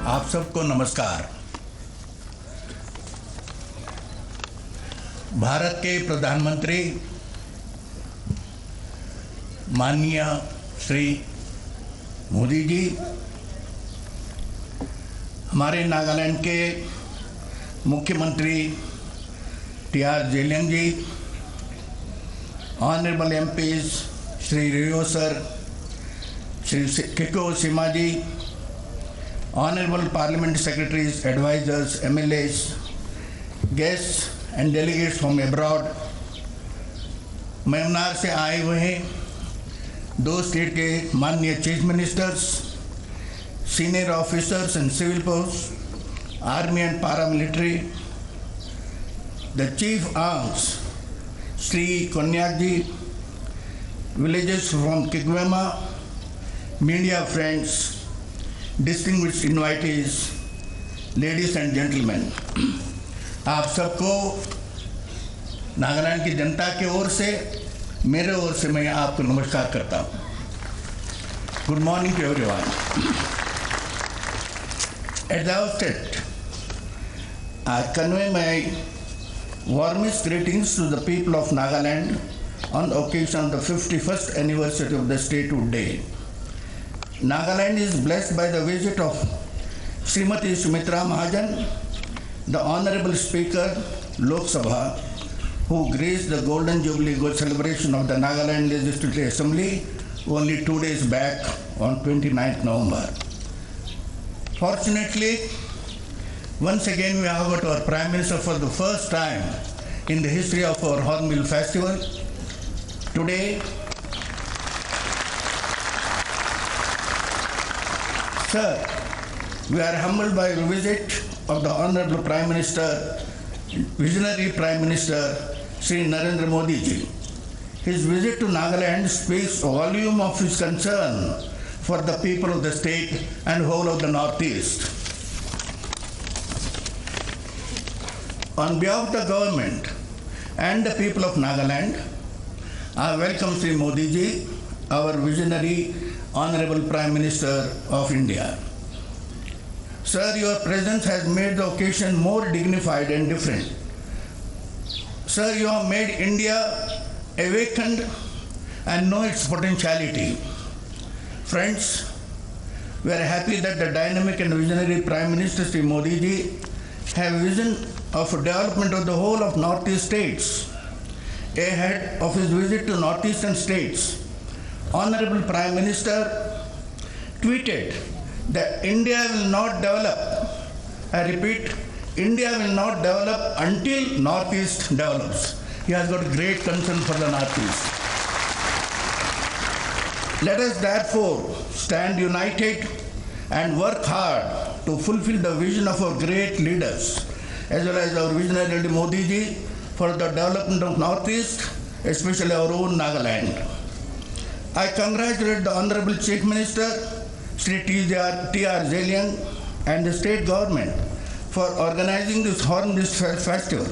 आप सबको नमस्कार। भारत के प्रधानमंत्री माननीय श्री मोदी जी, हमारे नागालैंड के मुख्यमंत्री T R. Zeliang ji, honourable MPs Shri Rio sir, Shri Kiko Sema ji, honourable parliament secretaries, advisers, MLAs, guests and delegates from abroad, Myanmar से आए हुए हैं 2 स्टेट के माननीय chief ministers, senior officers and civil post, army and paramilitary, the chief arms Shri Konyak ji, villages from Kigwema, media friends, distinguished invitees, ladies and gentlemen, आप सबको नागालैंड की जनता की ओर से, मेरे ओर से मैं आपको नमस्कार करता हूँ। Good morning to everyone. At the outset, I convey my warmest greetings to the people of Nagaland on the occasion of the 51st anniversary of the statehood day. Nagaland is blessed by the visit of Srimati Sumitra Mahajan, the Honorable Speaker Lok Sabha, who graced the Golden Jubilee celebration of the Nagaland Legislative Assembly only 2 days back on 29th November. Fortunately, once again we have got our Prime Minister for the first time in the history of our Hornbill Festival. Today, sir, we are humbled by the visit of the Honorable Prime Minister, visionary Prime Minister, Sri Narendra Modi ji. His visit to Nagaland speaks volume of his concern for the people of the state and whole of the Northeast. On behalf of the government and the people of Nagaland, I welcome Sri Modi ji, our visionary Honorable Prime Minister of India. Sir, your presence has made the occasion more dignified and different. Sir, you have made India awakened and know its potentiality. Friends, we are happy that the dynamic and visionary Prime Minister Sri Modi ji have vision of development of the whole of Northeast states. Ahead of his visit to Northeastern states, Honorable Prime Minister tweeted that India will not develop, I repeat, India will not develop until Northeast develops. He has got great concern for the Northeast. Let us therefore stand united and work hard to fulfill the vision of our great leaders, as well as our visionary Modi ji, for the development of Northeast, especially our own Nagaland. I congratulate the Honorable Chief Minister, Sri T.R. Jeling, and the state government for organizing this Hornbill Festival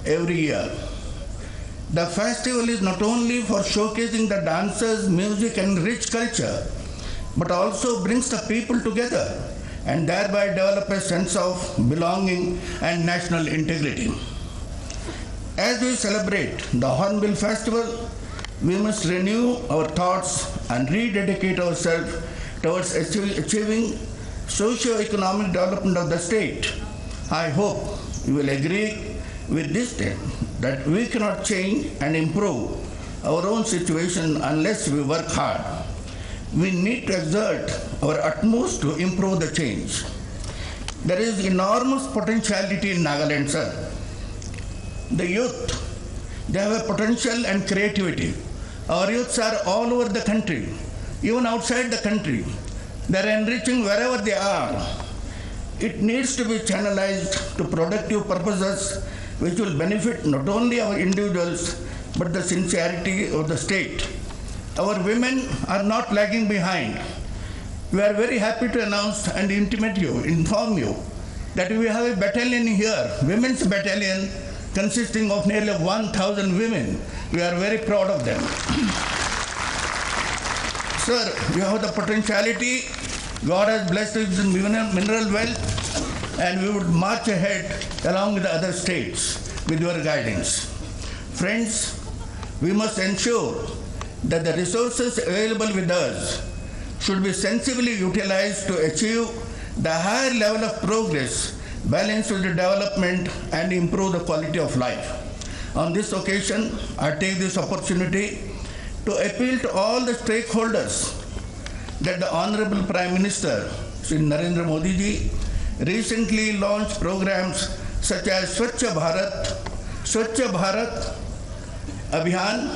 every year. The festival is not only for showcasing the dancers, music, and rich culture, but also brings the people together and thereby develop a sense of belonging and national integrity. As we celebrate the Hornbill Festival, we must renew our thoughts and rededicate ourselves towards achieving socio-economic development of the state. I hope you will agree with this statement that we cannot change and improve our own situation unless we work hard. We need to exert our utmost to improve the change. There is enormous potentiality in Nagaland, sir. The youth, they have a potential and creativity. Our youths are all over the country, even outside the country. They are enriching wherever they are. It needs to be channelized to productive purposes which will benefit not only our individuals but the sincerity of the state. Our women are not lagging behind. We are very happy to announce and inform you that we have a battalion here, women's battalion, consisting of nearly 1,000 women. We are very proud of them. Sir, you have the potentiality, God has blessed us with mineral wealth, and we would march ahead along with the other states with your guidance. Friends, we must ensure that the resources available with us should be sensibly utilized to achieve the higher level of progress balanced with the development and improve the quality of life. On this occasion, I take this opportunity to appeal to all the stakeholders that the Honorable Prime Minister, Shri Narendra Modi ji, recently launched programs such as Swachh Bharat Abhiyan,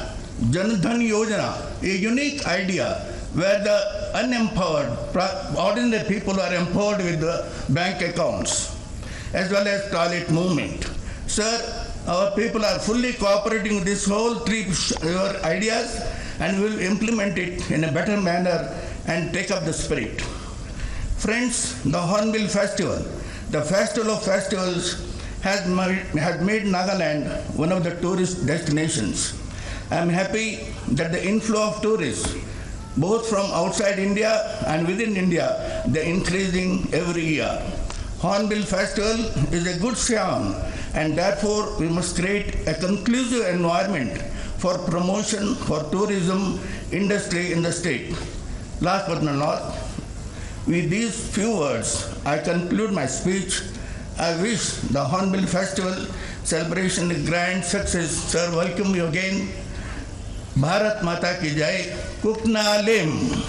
Jan Dhan Yojana, a unique idea where the unempowered, ordinary people are empowered with the bank accounts, as well as toilet movement. Sir, our people are fully cooperating with this whole your ideas, and will implement it in a better manner and take up the spirit. Friends, the Hornbill Festival, the festival of festivals, has made Nagaland one of the tourist destinations. I am happy that the inflow of tourists, both from outside India and within India, they are increasing every year. Hornbill Festival is a good sham, and therefore we must create a conclusive environment for promotion for tourism industry in the state. Last but not least, with these few words, I conclude my speech. I wish the Hornbill Festival celebration a grand success. Sir, welcome you again. Bharat Mata ki Jai. Kukna Lim.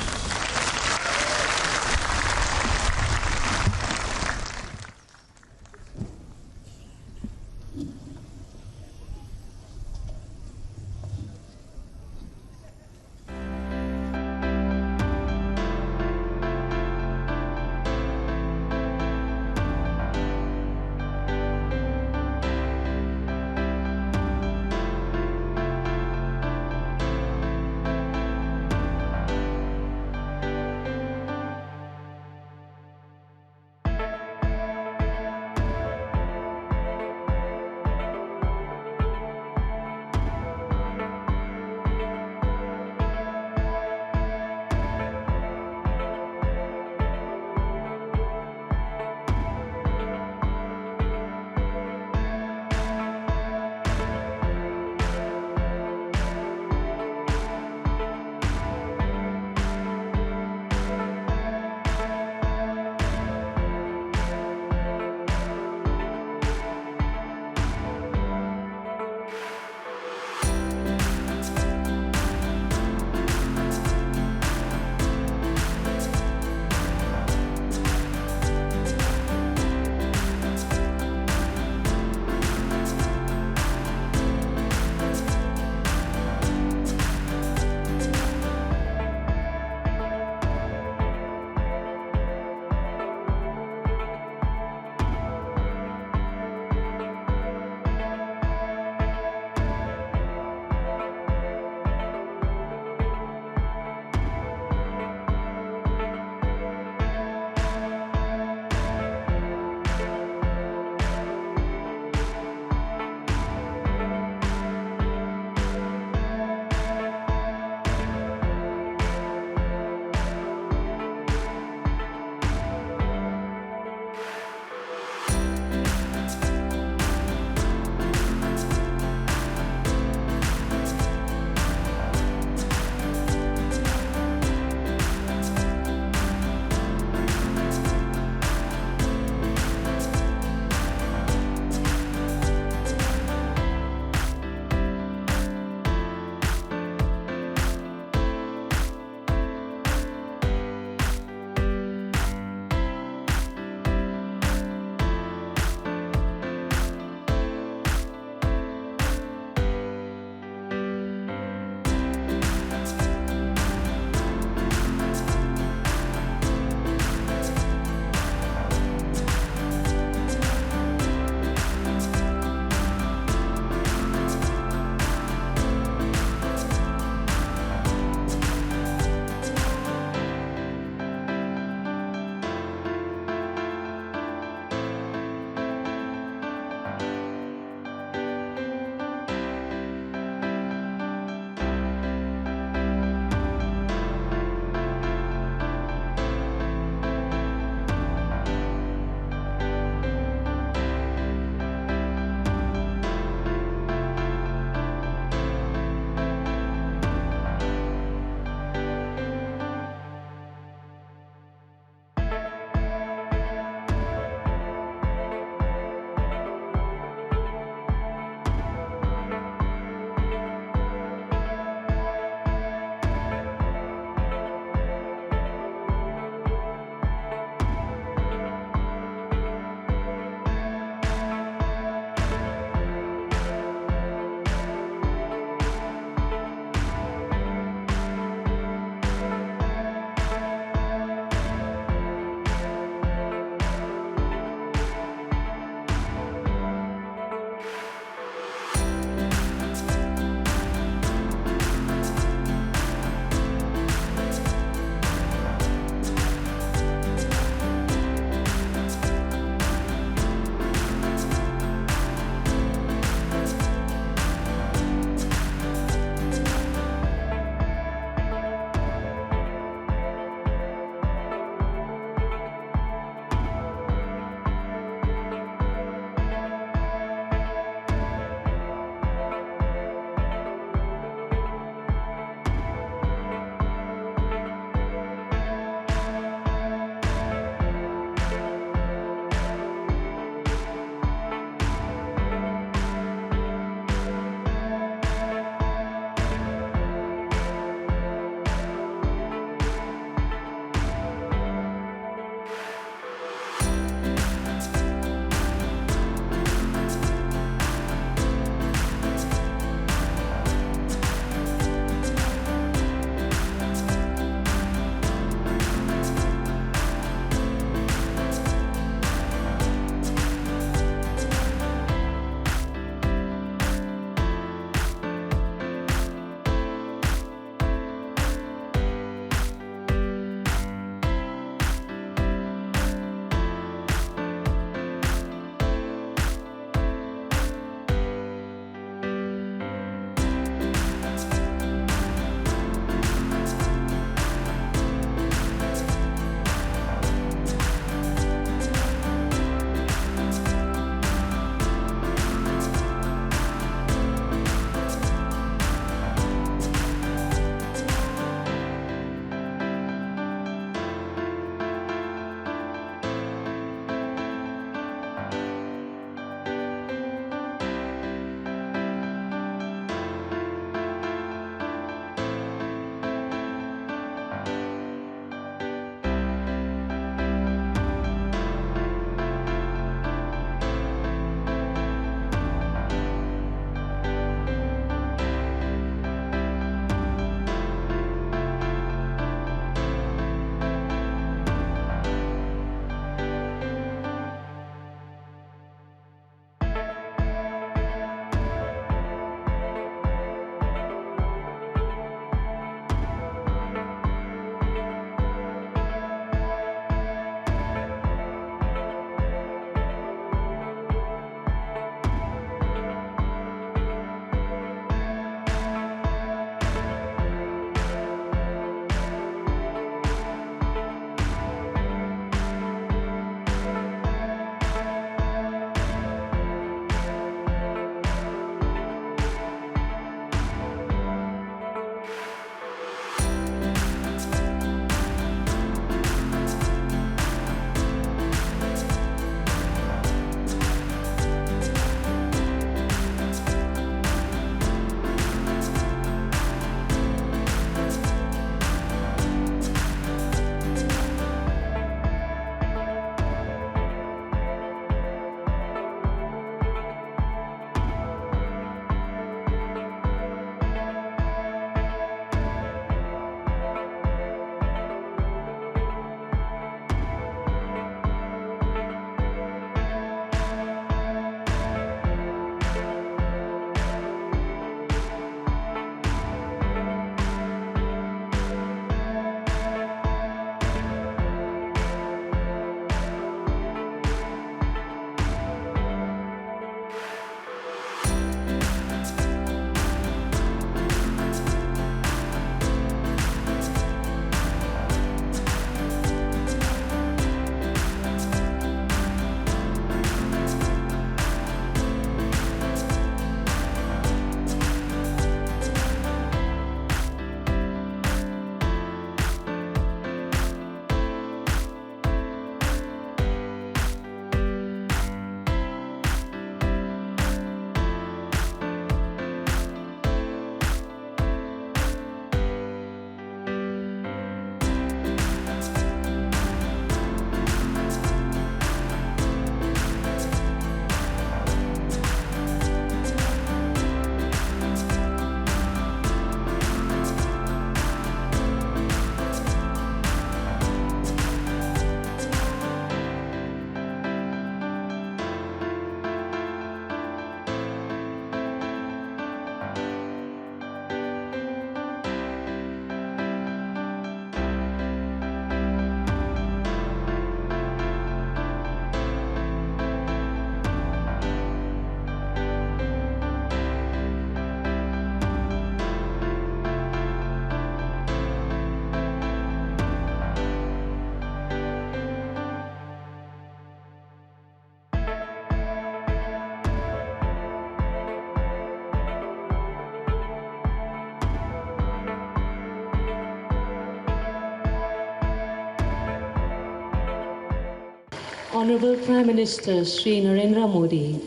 Honorable Prime Minister Shri Narendra Modi,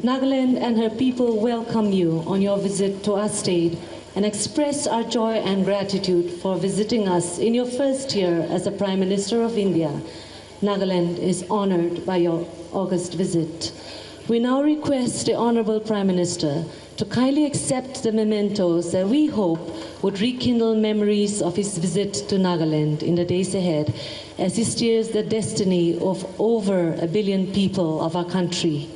Nagaland and her people welcome you on your visit to our state and express our joy and gratitude for visiting us in your first year as the Prime Minister of India. Nagaland is honored by your august visit. We now request the Honorable Prime Minister to kindly accept the mementos that we hope would rekindle memories of his visit to Nagaland in the days ahead as he steers the destiny of over 1 billion people of our country.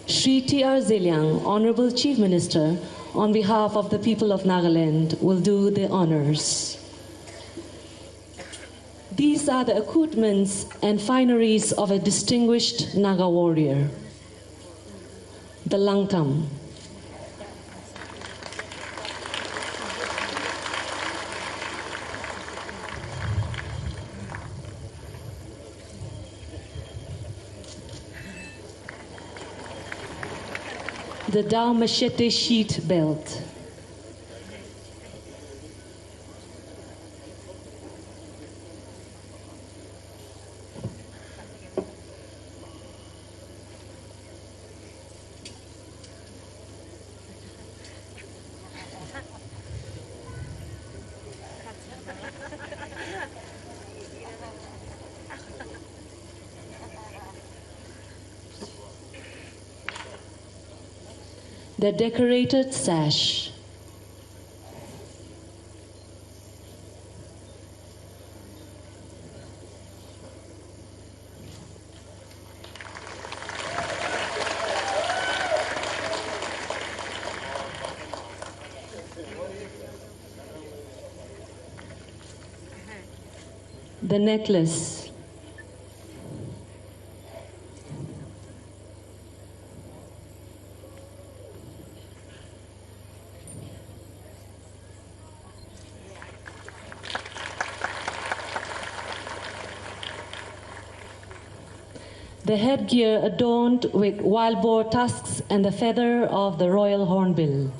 Shri T.R. Zeliang, Honorable Chief Minister, on behalf of the people of Nagaland, will do the honors. These are the accoutrements and fineries of a distinguished Naga warrior. The Langtam. The Dao Machete sheet belt. The decorated sash. The necklace. The headgear adorned with wild boar tusks and the feather of the royal hornbill.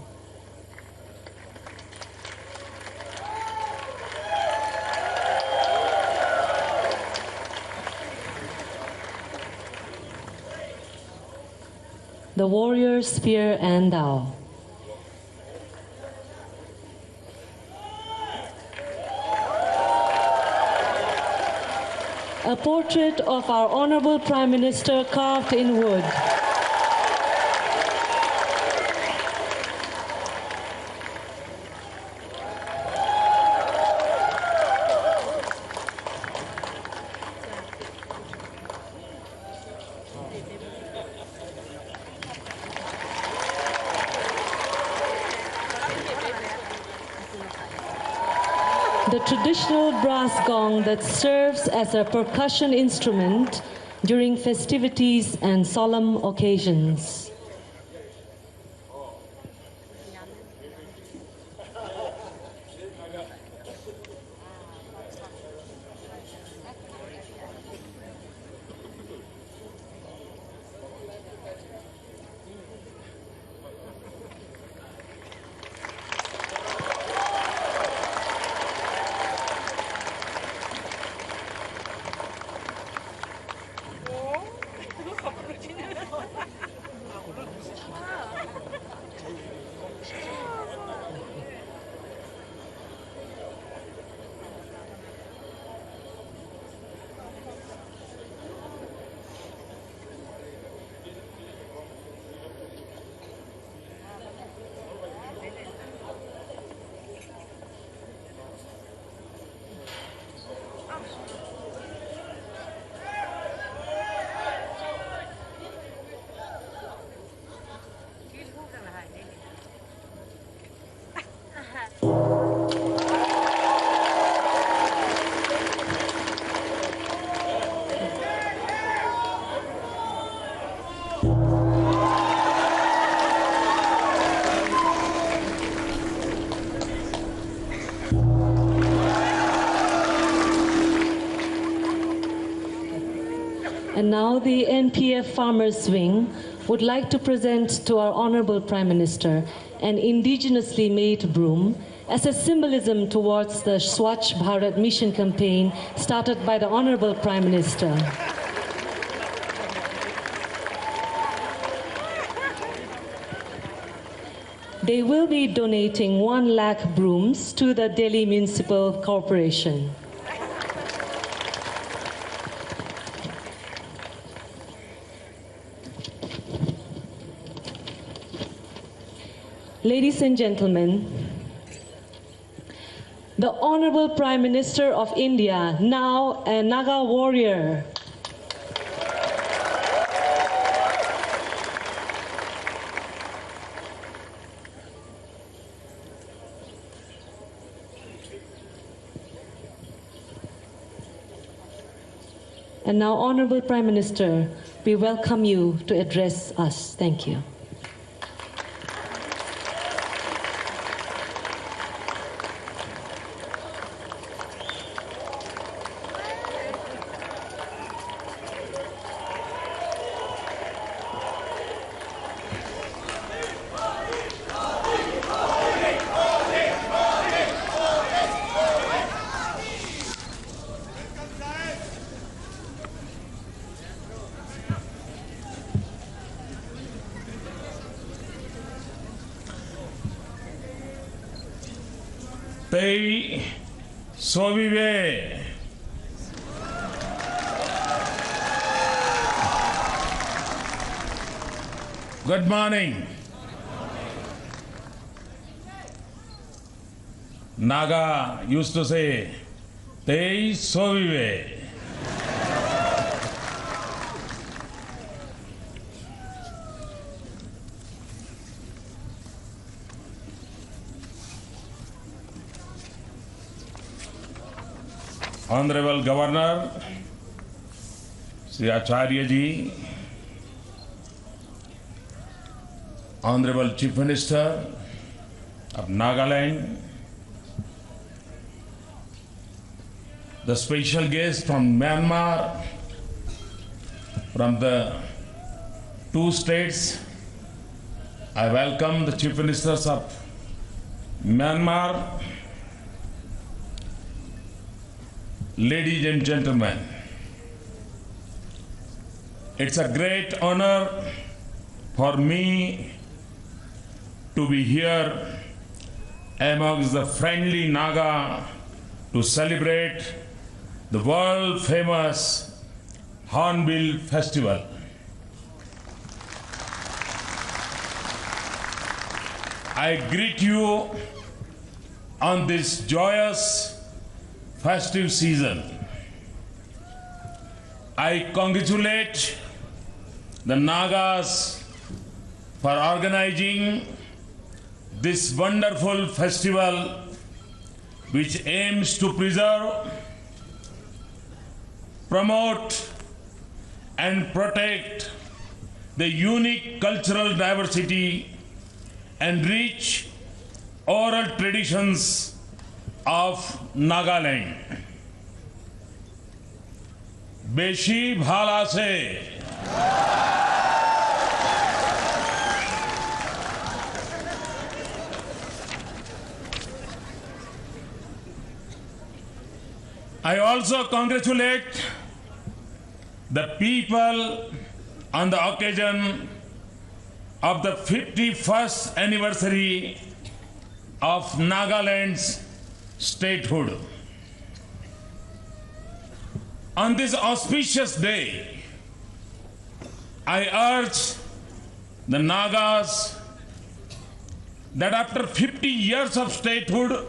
The warrior spear and dao. A portrait of our Honorable Prime Minister carved in wood. The traditional brass gong that serves as a percussion instrument during festivities and solemn occasions. And now the NPF Farmers Wing would like to present to our Honorable Prime Minister an indigenously made broom as a symbolism towards the Swachh Bharat mission campaign started by the Honorable Prime Minister. They will be donating 1 lakh brooms to the Delhi Municipal Corporation. Ladies and gentlemen, the Honorable Prime Minister of India, now a Naga warrior. And now, Honorable Prime Minister, we welcome you to address us. Thank you. Tei sovive. Good morning. Naga used to say, Tei sovive. Honorable Governor, Sri Acharya Ji, Honorable Chief Minister of Nagaland, the special guest from Myanmar, from the 2 states, I welcome the Chief Ministers of Myanmar. Ladies and gentlemen, it's a great honor for me to be here amongst the friendly Naga to celebrate the world famous Hornbill Festival. I greet you on this joyous festive season. I congratulate the Nagas for organizing this wonderful festival which aims to preserve, promote and protect the unique cultural diversity and rich oral traditions of Nagaland. Beshi bhala se. I also congratulate the people on the occasion of the 51st anniversary of Nagaland's statehood. On this auspicious day, I urge the Nagas that after 50 years of statehood,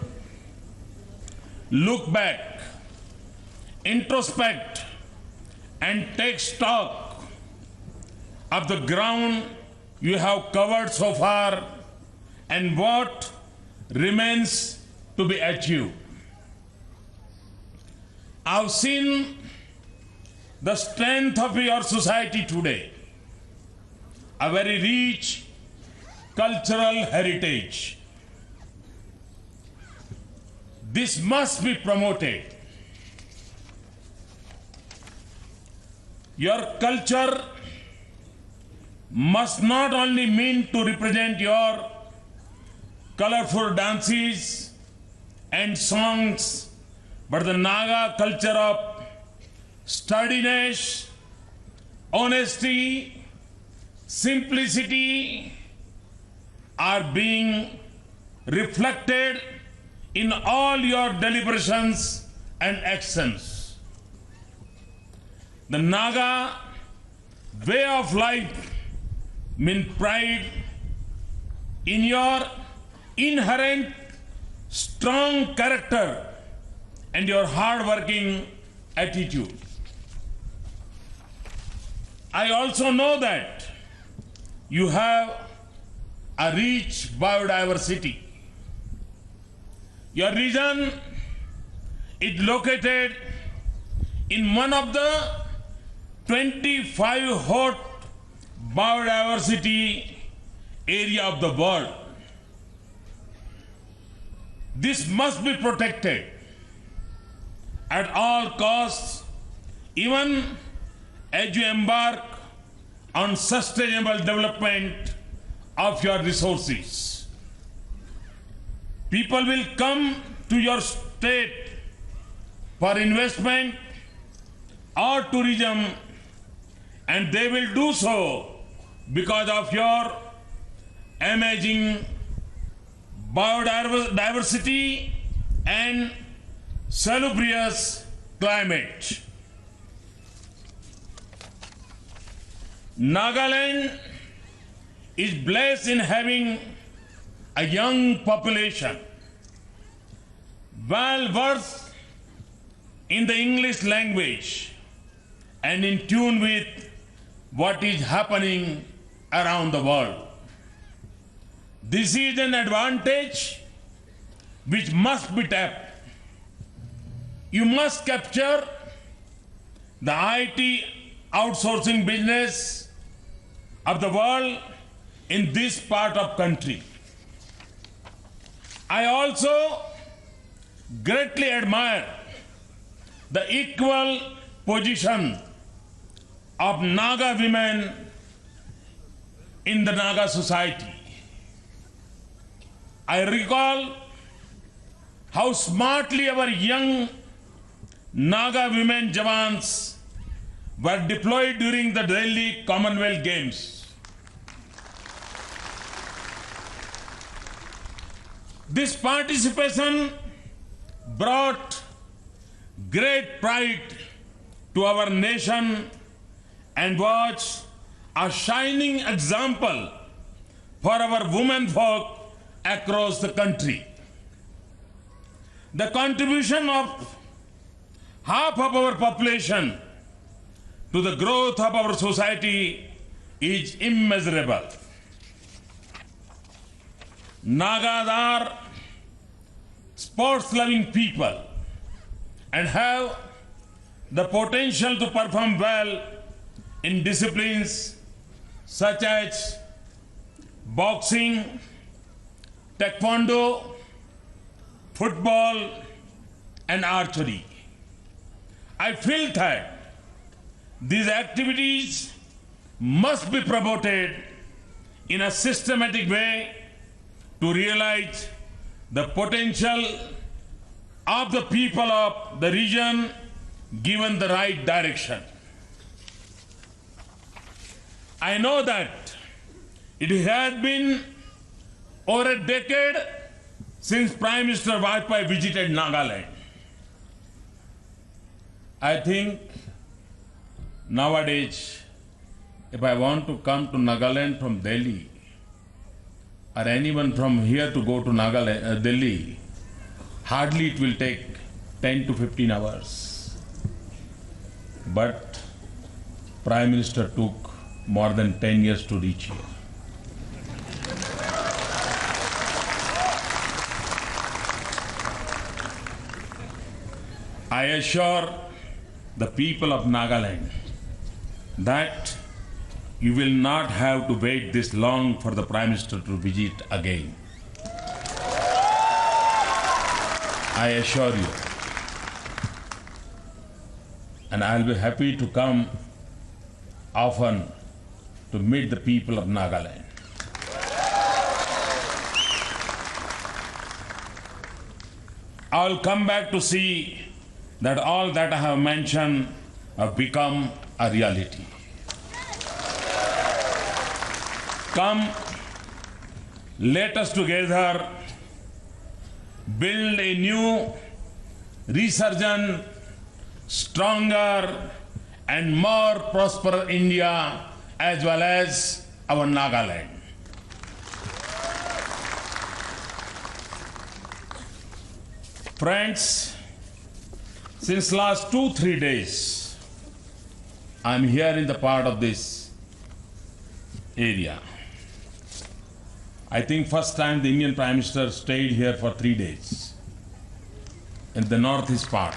look back, introspect, and take stock of the ground you have covered so far and what remains to be achieved. I've seen the strength of your society today, a very rich cultural heritage. This must be promoted. Your culture must not only mean to represent your colorful dances and songs, but the Naga culture of sturdiness, honesty, simplicity, are being reflected in all your deliberations and actions. The Naga way of life means pride in your inherent strong character and your hard-working attitude. I also know that you have a rich biodiversity. Your region is located in one of the 25 hot biodiversity area of the world. This must be protected at all costs, even as you embark on sustainable development of your resources. People will come to your state for investment or tourism, and they will do so because of your amazing biodiversity and salubrious climate. Nagaland is blessed in having a young population, well versed in the English language and in tune with what is happening around the world. This is an advantage which must be tapped. You must capture the IT outsourcing business of the world in this part of country. I also greatly admire the equal position of Naga women in the Naga society. I recall how smartly our young Naga women Jawans were deployed during the Delhi Commonwealth Games. This participation brought great pride to our nation and was a shining example for our women folk across the country. The contribution of half of our population to the growth of our society is immeasurable. Nagas are sports-loving people and have the potential to perform well in disciplines such as boxing, taekwondo, football, and archery. I feel that these activities must be promoted in a systematic way to realize the potential of the people of the region given the right direction. I know that it has been over a decade since Prime Minister Vajpayee visited Nagaland. I think nowadays, if I want to come to Nagaland from Delhi, or anyone from here to go to Nagaland, Delhi, hardly it will take 10 to 15 hours. But Prime Minister took more than 10 years to reach here. I assure the people of Nagaland that you will not have to wait this long for the Prime Minister to visit again. I assure you. And I'll be happy to come often to meet the people of Nagaland. I'll come back to see that all that I have mentioned have become a reality. Come let us together build a new, resurgent, stronger and more prosperous India as well as our Nagaland. Friends, since last 2-3 days, I am here in the part of this area. I think first time the Indian Prime Minister stayed here for 3 days in the northeast part.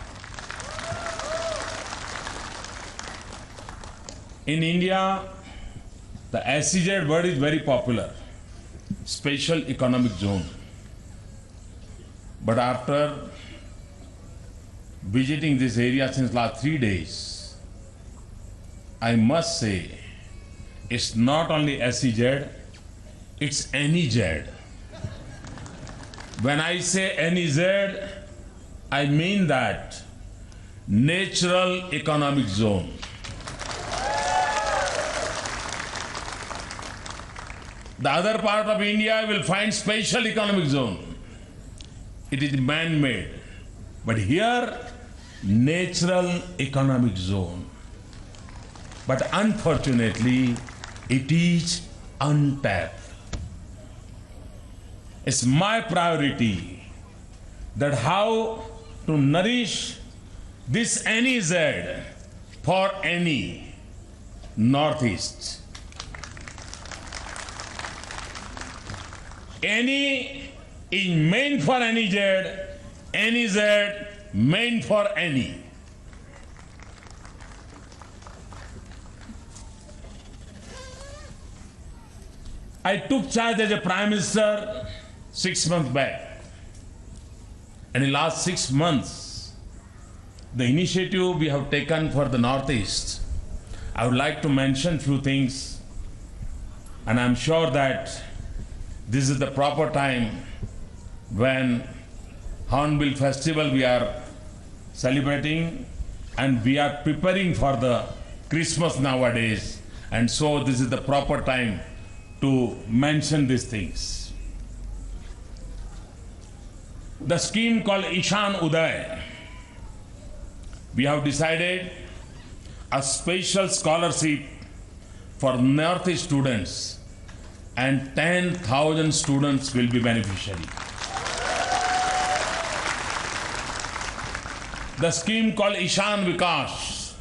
In India, the SEZ word is very popular, Special Economic Zone. But after visiting this area since last 3 days, I must say it's not only SEZ, it's NEZ. When I say NEZ, I mean that Natural Economic Zone. The other part of India will find Special Economic Zone. It is man-made. But here, Natural Economic Zone. But unfortunately, it is untapped. It's my priority that how to nourish this NEZ for any Northeast. Any is meant for NEZ meant for any. I took charge as a Prime Minister 6 months back. And in the last 6 months, the initiative we have taken for the Northeast, I would like to mention few things, and I'm sure that this is the proper time when Hornbill Festival we are celebrating and we are preparing for the Christmas nowadays, and so this is the proper time to mention these things. The scheme called Ishan Uday, we have decided a special scholarship for Northeast students, and 10,000 students will be beneficiary. The scheme called Ishan Vikas,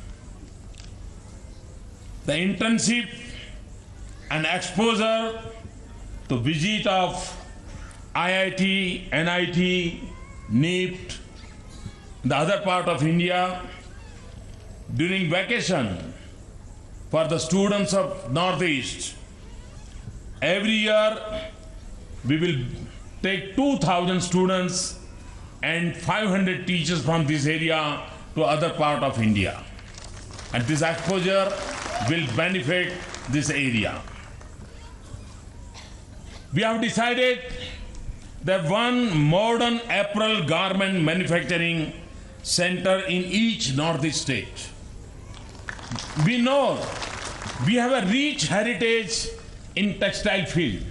the internship and exposure to visit of IIT, NIT, NIPT, the other part of India during vacation for the students of Northeast. Every year we will take 2,000 students and 500 teachers from this area to other part of India. And this exposure will benefit this area. We have decided that one modern apparel garment manufacturing center in each Northeast state. We know we have a rich heritage in textile field.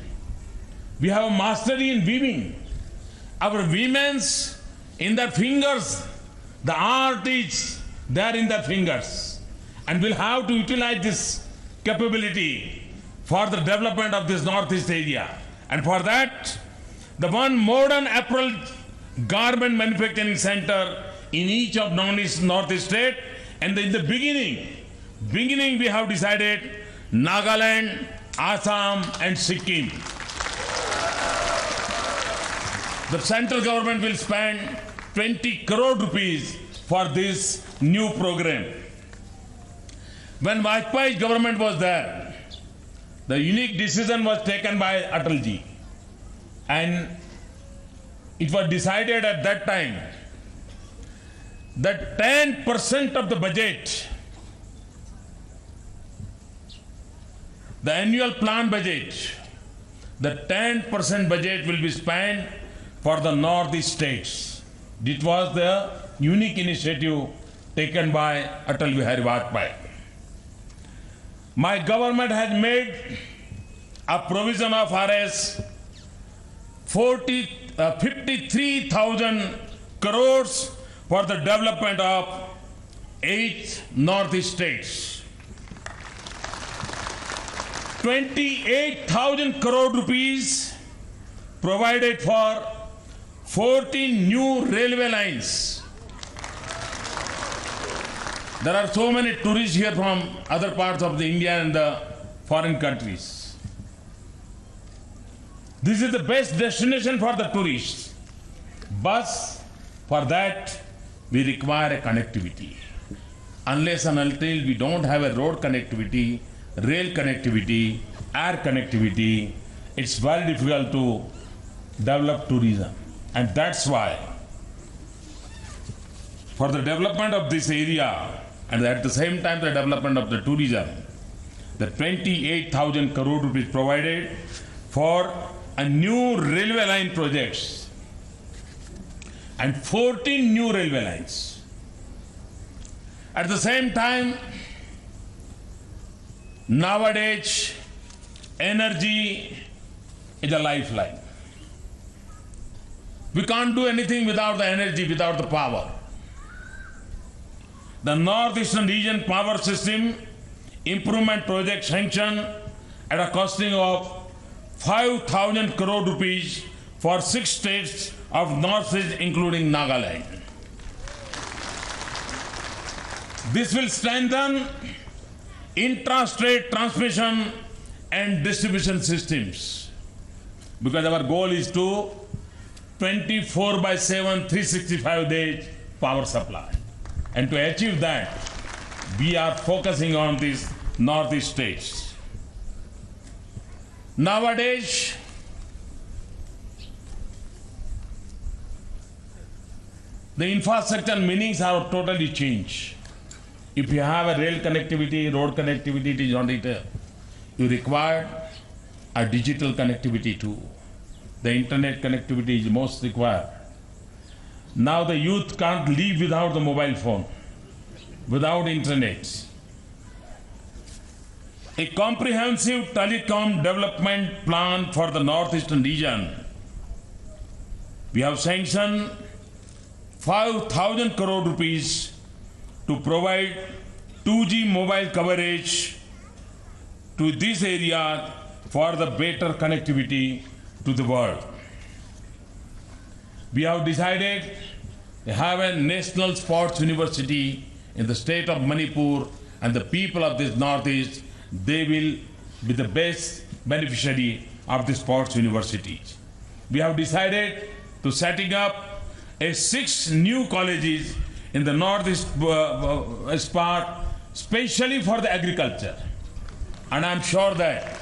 We have a mastery in weaving. Our women's in their fingers, the art is there in their fingers. And we'll have to utilize this capability for the development of this Northeast area. And for that, the one modern apparel garment manufacturing center in each of Northeast state. And in the beginning we have decided Nagaland, Assam and Sikkim. The central government will spend 20 crore rupees for this new program. When Vajpayee's government was there, the unique decision was taken by Atalji, and it was decided at that time that 10% of the budget, the annual plan budget, the 10% budget will be spent for the Northeast states. It was the unique initiative taken by Atal Bihari Vajpayee. My government has made a provision of Rs 53,000 crores for the development of 8 northeast states. 28,000 crore rupees provided for 14 new railway lines. There are so many tourists here from other parts of the India and the foreign countries. This is the best destination for the tourists. But for that, we require a connectivity. Unless and until we don't have a road connectivity, rail connectivity, air connectivity, it's very difficult to develop tourism. And that's why, for the development of this area, and at the same time the development of the tourism, the 28,000 crore rupees provided for a new railway line projects and 14 new railway lines. At the same time, nowadays, energy is a lifeline. We can't do anything without the energy, without the power. The Northeastern Region Power System Improvement Project sanction at a costing of 5,000 crore rupees for 6 states of Northeast, including Nagaland. This will strengthen intra-state transmission and distribution systems, because our goal is to 24/7, 365 days power supply. And to achieve that, we are focusing on these Northeast states. Nowadays, the infrastructure meanings are totally changed. If you have a rail connectivity, road connectivity, it is not it. You require a digital connectivity too. The internet connectivity is most required. Now the youth can't live without the mobile phone, without internet. A comprehensive telecom development plan for the Northeastern region. We have sanctioned 5,000 crore rupees to provide 2G mobile coverage to this area for the better connectivity to the world. We have decided to have a national sports university in the state of Manipur, and the people of this Northeast, they will be the best beneficiary of the sports universities. We have decided to setting up 6 new colleges in the Northeast part, especially for the agriculture. And I'm sure that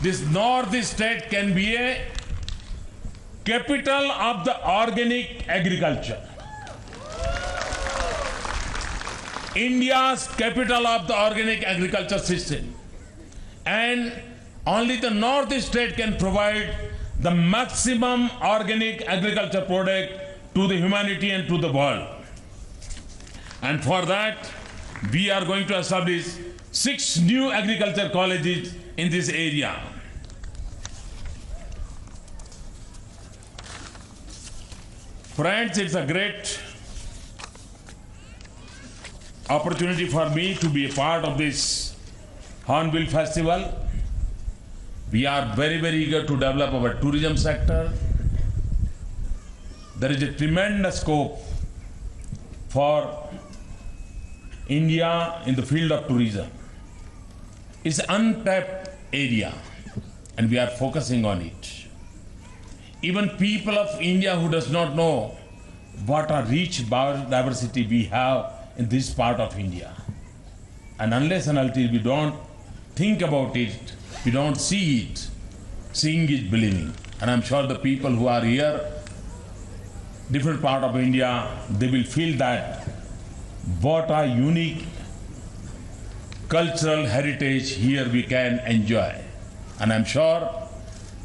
this Northeast state can be a capital of the organic agriculture. India's capital of the organic agriculture system. And only the Northeast state can provide the maximum organic agriculture product to the humanity and to the world. And for that, we are going to establish 6 new agriculture colleges in this area. Friends, it's a great opportunity for me to be a part of this Hornbill Festival. We are very, very eager to develop our tourism sector. There is a tremendous scope for India in the field of tourism. It's an untapped area, and we are focusing on it. Even people of India who does not know what a rich biodiversity we have in this part of India. And unless and until we don't think about it, we don't see it. Seeing is believing. And I'm sure the people who are here, different part of India, they will feel that what a unique cultural heritage here we can enjoy. And I'm sure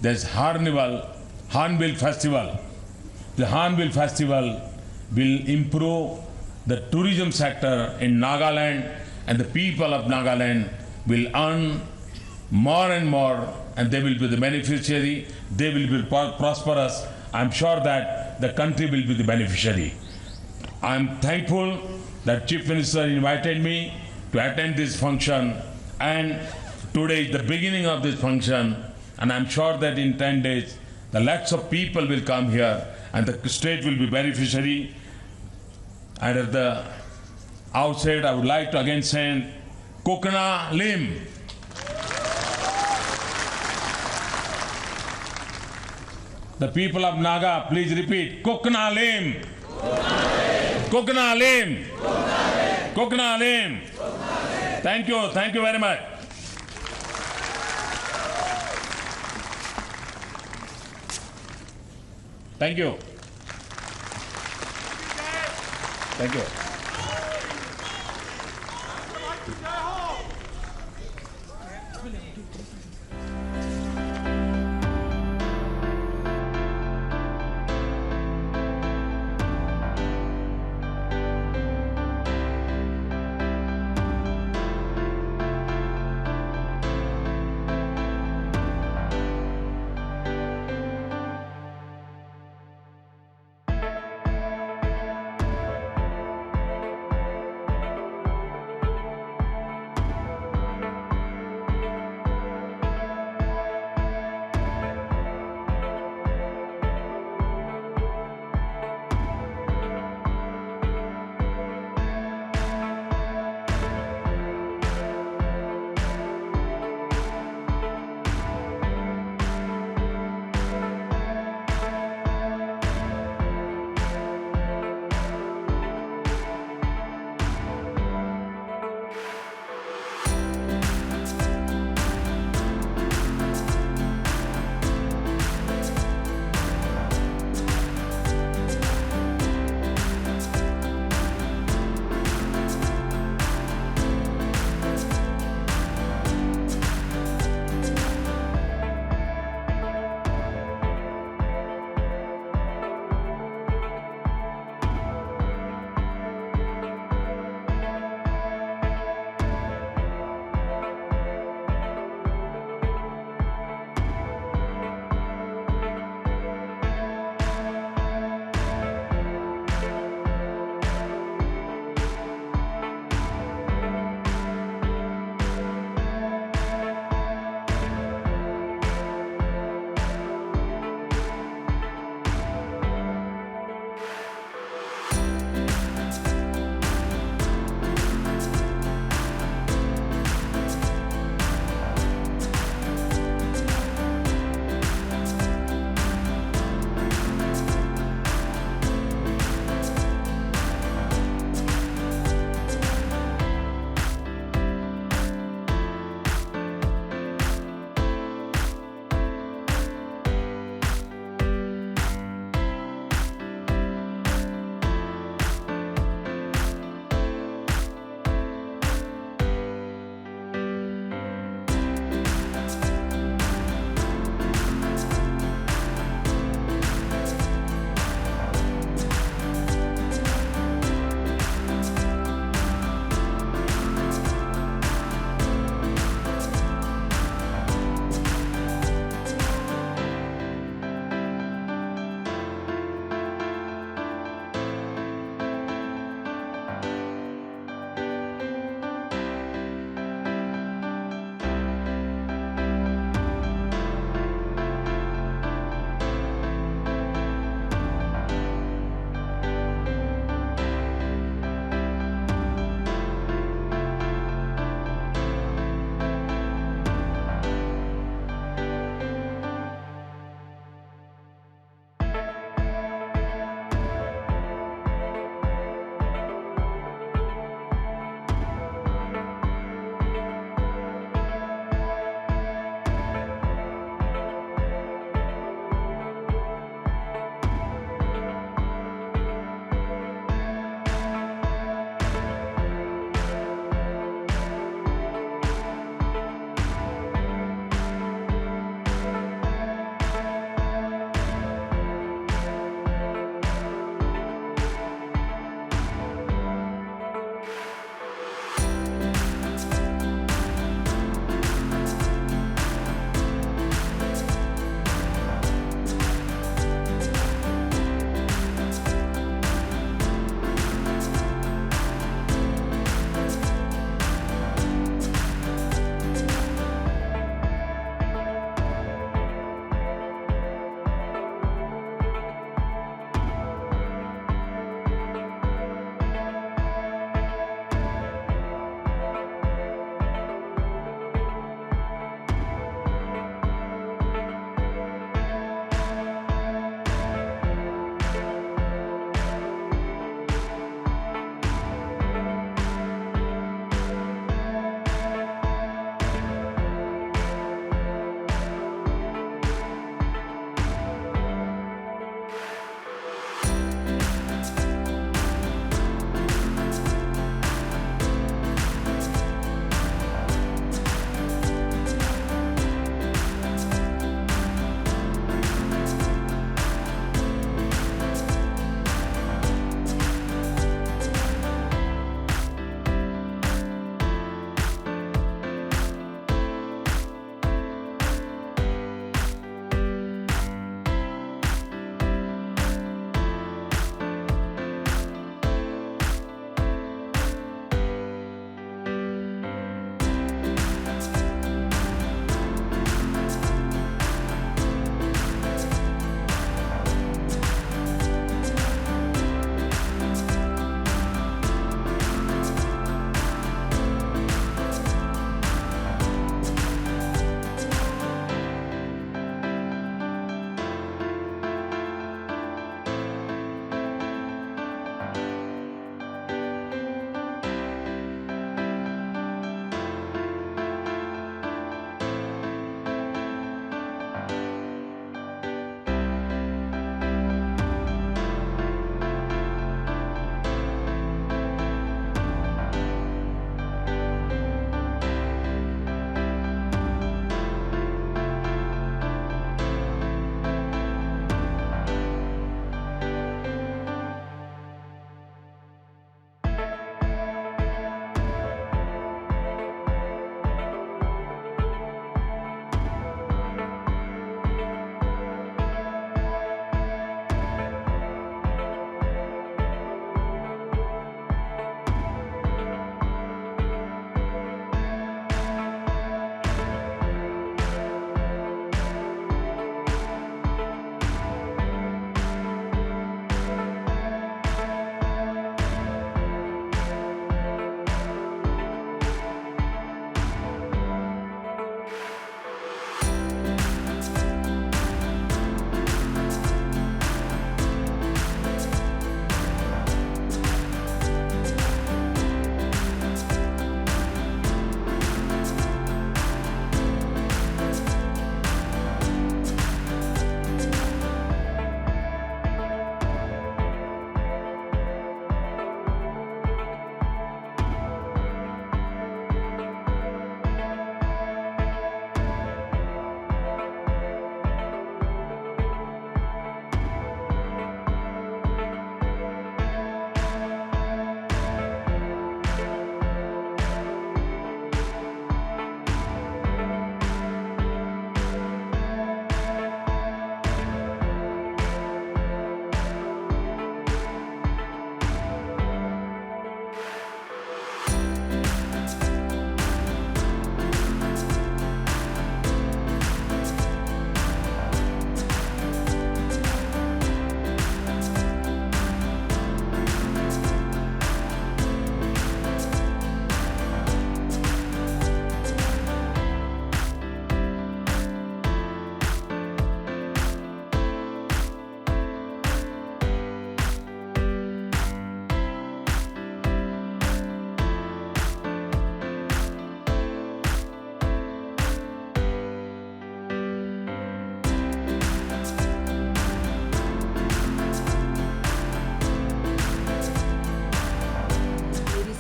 there's Hornbill Festival. The Hornbill Festival will improve the tourism sector in Nagaland, and the people of Nagaland will earn more and more, and they will be the beneficiary. They will be prosperous. I'm sure that the country will be the beneficiary. I'm thankful that Chief Minister invited me to attend this function, and today is the beginning of this function, and I'm sure that in 10 days the lakhs of people will come here and the state will be beneficiary. And at the outset, I would like to again say, Kokana Lim. The people of Naga, please repeat, Kokana Lim. Kokana Lim. Kokana Lim. Thank you very much. Thank you. Thank you.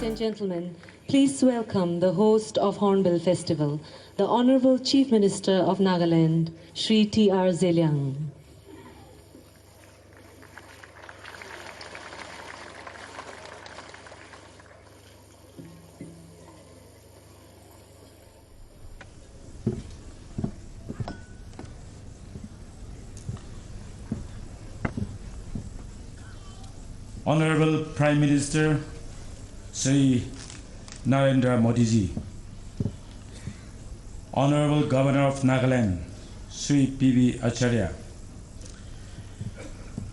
and gentlemen, please welcome the host of Hornbill Festival, the Honorable Chief Minister of Nagaland, Shri T.R. Zeliang. Honorable Prime Minister Sri Narendra Modi ji, Honorable Governor of Nagaland Sri P.V. Acharya,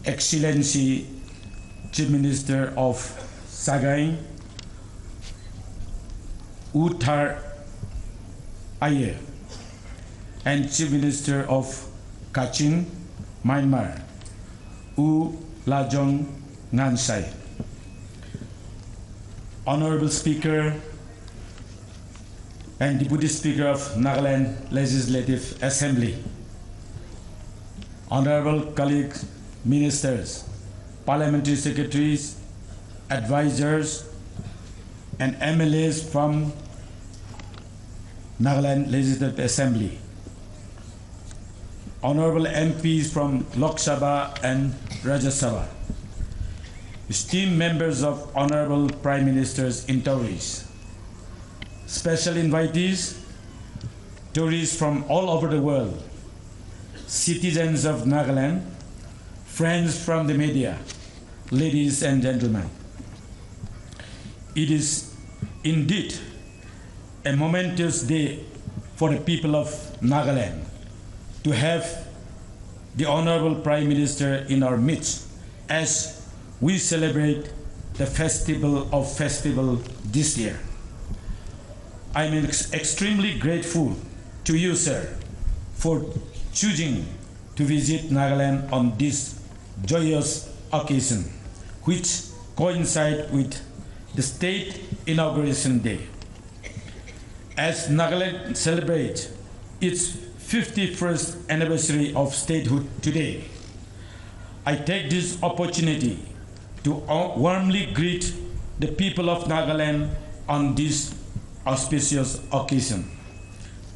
Excellency Chief Minister of Sagaing Uttar Ayer, and Chief Minister of Kachin, Myanmar U Lajong Nansai. Honorable Speaker and Deputy Speaker of Nagaland Legislative Assembly, Honorable colleagues, ministers, parliamentary secretaries, advisors, and MLAs from Nagaland Legislative Assembly, Honorable MPs from Lok Sabha and Rajya Sabha, esteemed members of Honorable Prime Minister's inquiries, special invitees, tourists from all over the world, citizens of Nagaland, friends from the media, ladies and gentlemen. It is indeed a momentous day for the people of Nagaland to have the Honorable Prime Minister in our midst as we celebrate the festival of festival this year. I am extremely grateful to you, sir, for choosing to visit Nagaland on this joyous occasion, which coincides with the State Inauguration Day. As Nagaland celebrates its 51st anniversary of statehood today, I take this opportunity to warmly greet the people of Nagaland on this auspicious occasion.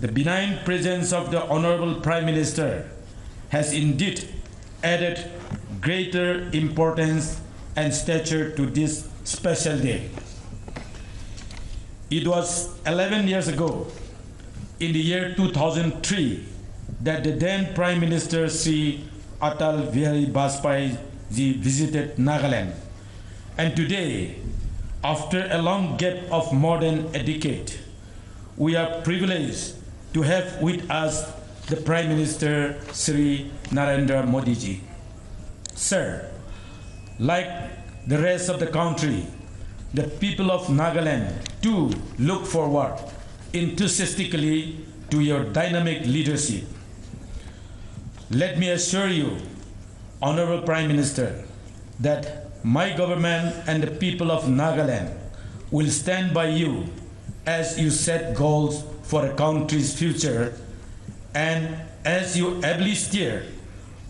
The benign presence of the Honorable Prime Minister has indeed added greater importance and stature to this special day. It was 11 years ago, in the year 2003, that the then Prime Minister Sri Atal Bihari Vajpayee ji visited Nagaland. And today, after a long gap of more than a decade, we are privileged to have with us the Prime Minister Sri Narendra Modi ji. Sir, like the rest of the country, the people of Nagaland too look forward enthusiastically to your dynamic leadership. Let me assure you, Honorable Prime Minister, that my government and the people of Nagaland will stand by you as you set goals for the country's future and as you ably steer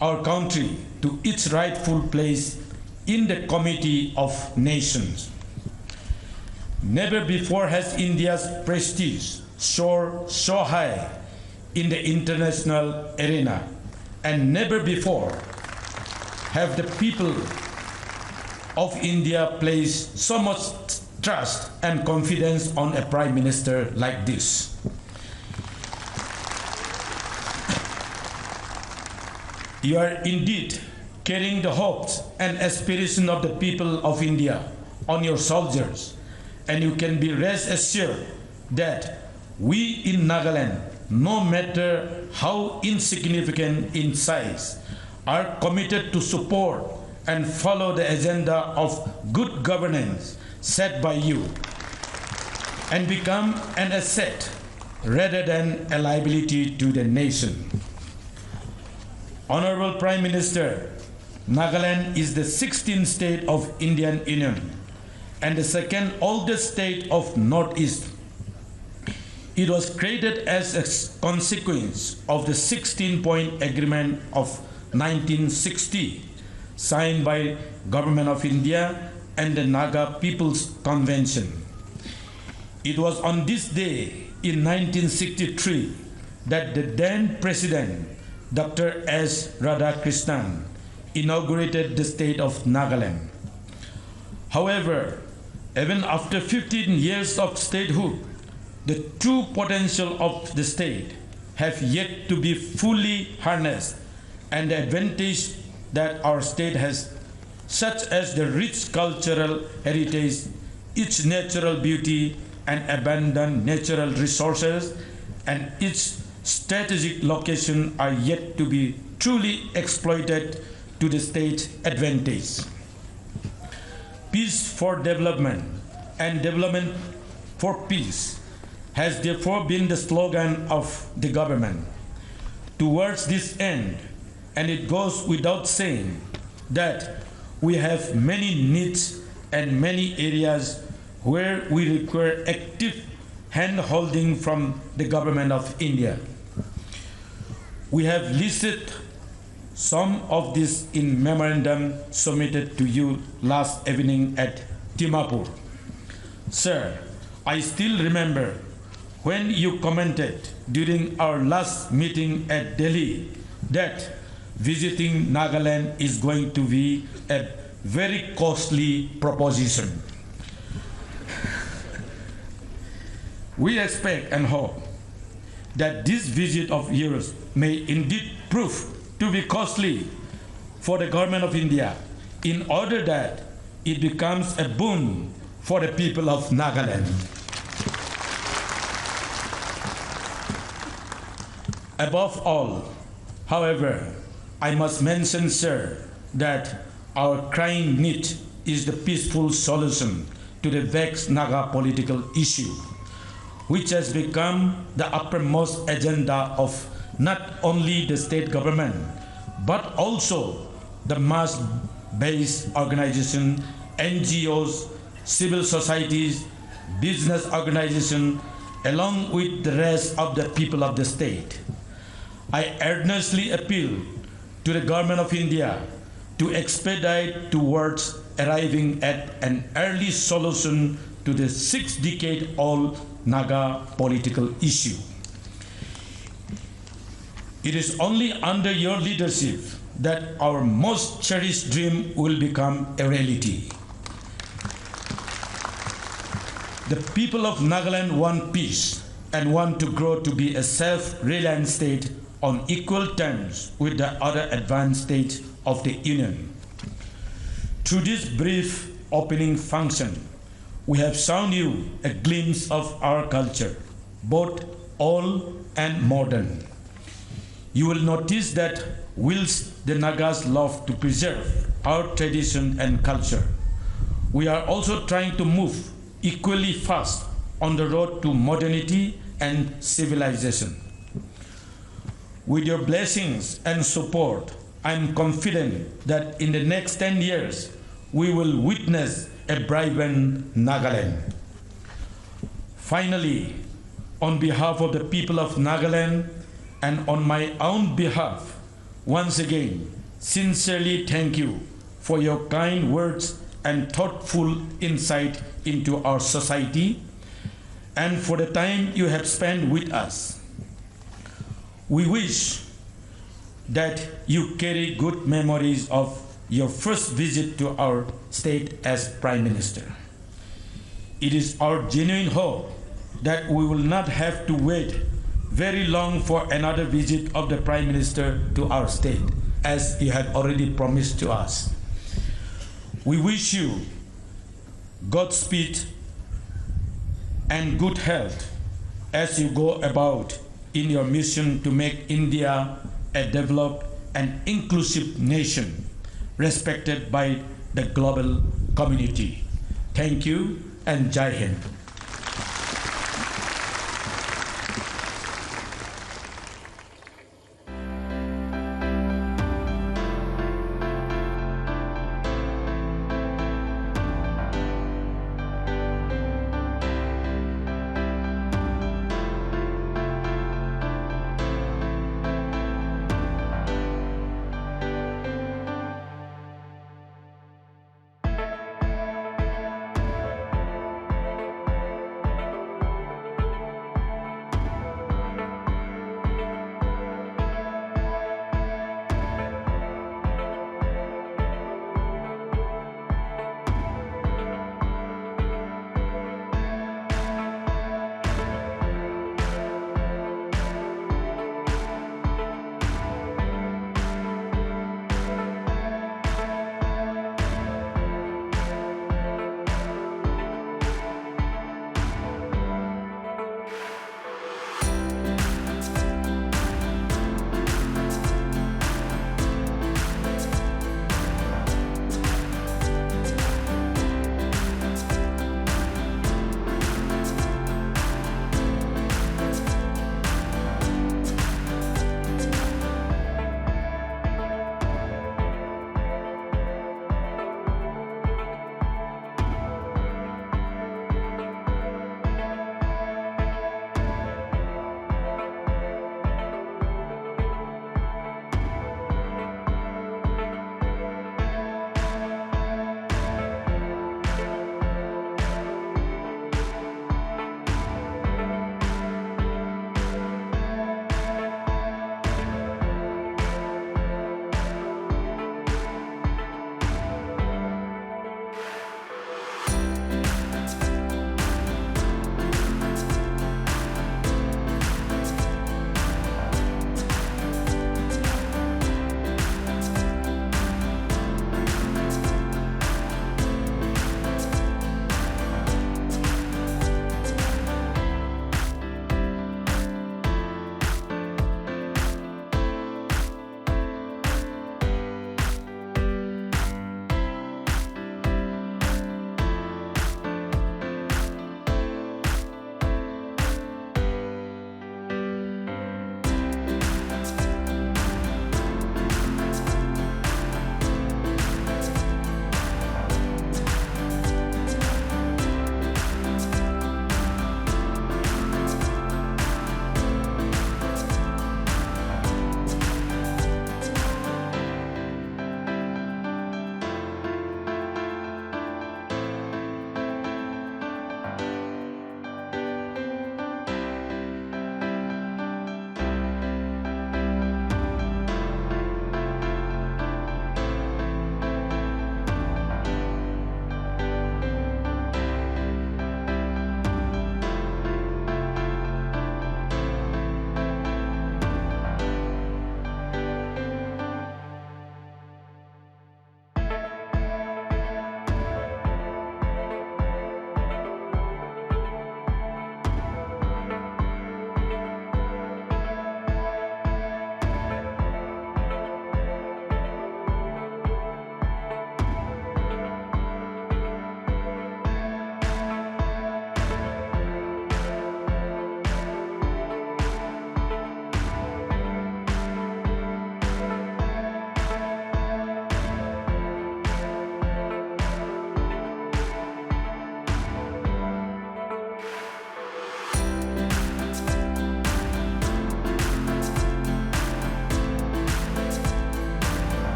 our country to its rightful place in the Committee of Nations. Never before has India's prestige soared so high in the international arena, and never before have the people of India placed so much trust and confidence on a Prime Minister like this. You are indeed carrying the hopes and aspirations of the people of India on your shoulders, and you can be rest assured that we in Nagaland, no matter how insignificant in size, are committed to support and follow the agenda of good governance set by you and become an asset rather than a liability to the nation. Honorable Prime Minister, Nagaland is the 16th state of Indian Union and the second oldest state of Northeast. It was created as a consequence of the 16-point agreement of 1960, signed by Government of India and the Naga People's Convention. It was on this day in 1963 that the then President, Dr. S. Radhakrishnan, inaugurated the state of Nagaland. However, even after 15 years of statehood, the true potential of the state have yet to be fully harnessed, and the advantage that our state has, such as the rich cultural heritage, its natural beauty and abundant natural resources, and its strategic location are yet to be truly exploited to the state's advantage. Peace for development and development for peace has therefore been the slogan of the government. Towards this end, and it goes without saying that we have many needs and many areas where we require active hand-holding from the government of India. We have listed some of this in memorandum submitted to you last evening at Dimapur. Sir, I still remember when you commented during our last meeting at Delhi that visiting Nagaland is going to be a very costly proposition. We expect and hope that this visit of yours may indeed prove to be costly for the government of India, in order that it becomes a boon for the people of Nagaland. Above all, however, I must mention, sir, that our crying need is the peaceful solution to the vexed Naga political issue, which has become the uppermost agenda of not only the state government, but also the mass-based organizations, NGOs, civil societies, business organizations, along with the rest of the people of the state. I earnestly appeal to the government of India to expedite towards arriving at an early solution to the 6-decade-old Naga political issue. It is only under your leadership that our most cherished dream will become a reality. The people of Nagaland want peace and want to grow to be a self-reliant state on equal terms with the other advanced states of the Union. Through this brief opening function, we have shown you a glimpse of our culture, both old and modern. You will notice that whilst the Nagas love to preserve our tradition and culture, we are also trying to move equally fast on the road to modernity and civilization. With your blessings and support, I am confident that in the next 10 years, we will witness a vibrant Nagaland. Finally, on behalf of the people of Nagaland and on my own behalf, once again, sincerely thank you for your kind words and thoughtful insight into our society and for the time you have spent with us. We wish that you carry good memories of your first visit to our state as Prime Minister. It is our genuine hope that we will not have to wait very long for another visit of the Prime Minister to our state, as he had already promised to us. We wish you Godspeed and good health as you go about in your mission to make India a developed and inclusive nation respected by the global community. Thank you and Jai Hind.